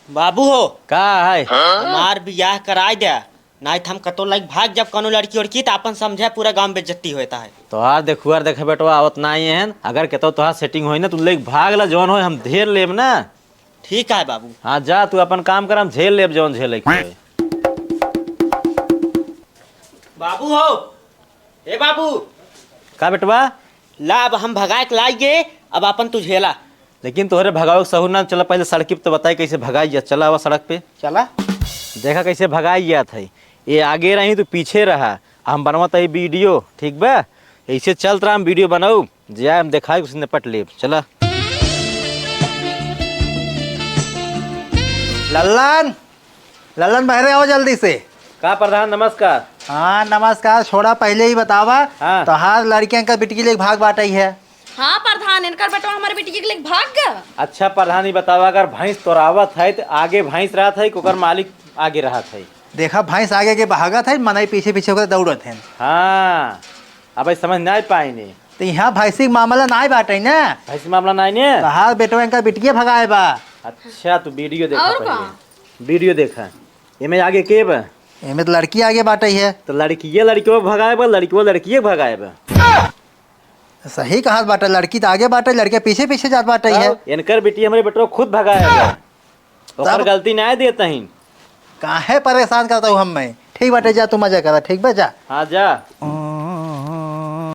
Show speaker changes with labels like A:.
A: बाबू हो
B: का है?
A: हमार बियाह कराई दे। नहीं तो हम कतो लाइक भाग जब कोनो लड़की उड़की तो अपन समझे पूरा गांव में बेइज्जती होता है।
B: तोहार देखुआर देखे बेटवा आवत नहीं है। अगर कहतो तोहार सेटिंग होई ना तू लेके भाग ला, जौन हो हम घेर लेब ना।
A: ठीक है बाबू।
B: हाँ जा तू अपन काम कर, हम झेल लेब जौन झेले के होई।
A: बाबू हो ए बाबू
B: का बेटवा?
A: ला अब हम भगाए के लाइए। अब अपन तू झेला।
B: लेकिन तोहरे भगावे के सहूर ना चला, पहले सड़क पे तो बताई कैसे भगाई जा। चला हुआ सड़क पे
A: चला।
B: देखा कैसे भगाई जात है। ये आगे रही तू पीछे रहा, हम बनवाता है वीडियो। ठीक बा, ऐसे चलत रहा हम वीडियो बनाऊ जाए, हम देखा उसने निपट लेब। चला
C: लल्लन लल्लन बहरे आओ जल्दी से।
B: का प्रधान नमस्कार।
C: हाँ नमस्कार। छोड़ा पहले ही बतावा।
B: हाँ।
C: तो हार लड़कियां का बिटकी लेके भाग बाटा ही है।
D: हाँ प्रधान, इनकर बेटवा हमारे बेटी के लिए भाग गया।
B: अच्छा प्रधान ही बतावा, अगर भैंस तोरावत है तो आगे भैंस रहा था ओकर मालिक आगे रहा था।
C: देखा भैंस आगे के भागत है, मनई पीछे पीछे होकर दौड़त है।
B: हाँ अब भाई समझ नहीं पाएने।
C: तो यहाँ भैंसी के मामला ना बाटे ना।
B: भैंस मामला नहीं ने।
C: तो हार बेटवा इनका बिटकी भगाए बा।
B: अच्छा तू वीडियो देखा
D: और
B: पहले। वीडियो देखा इमे आगे के बा?
C: इनमें तो लड़की आगे बाटे है।
B: तो लड़किए लड़कियों भगाए बा, लड़कियों लड़किए भगाए बा।
C: सही कहा बाटे, लड़की तो आगे बाटे, लड़के पीछे पीछे जात बाटे है।
B: इनकर बेटी हमारे बेटो खुद भगाए बा। ओकर गलती नहीं देता ही।
C: काहे परेशान करता हूँ हम मैं। ठीक बाटे जा, तू मजा करा। ठीक बा जा।
B: हाँ जा।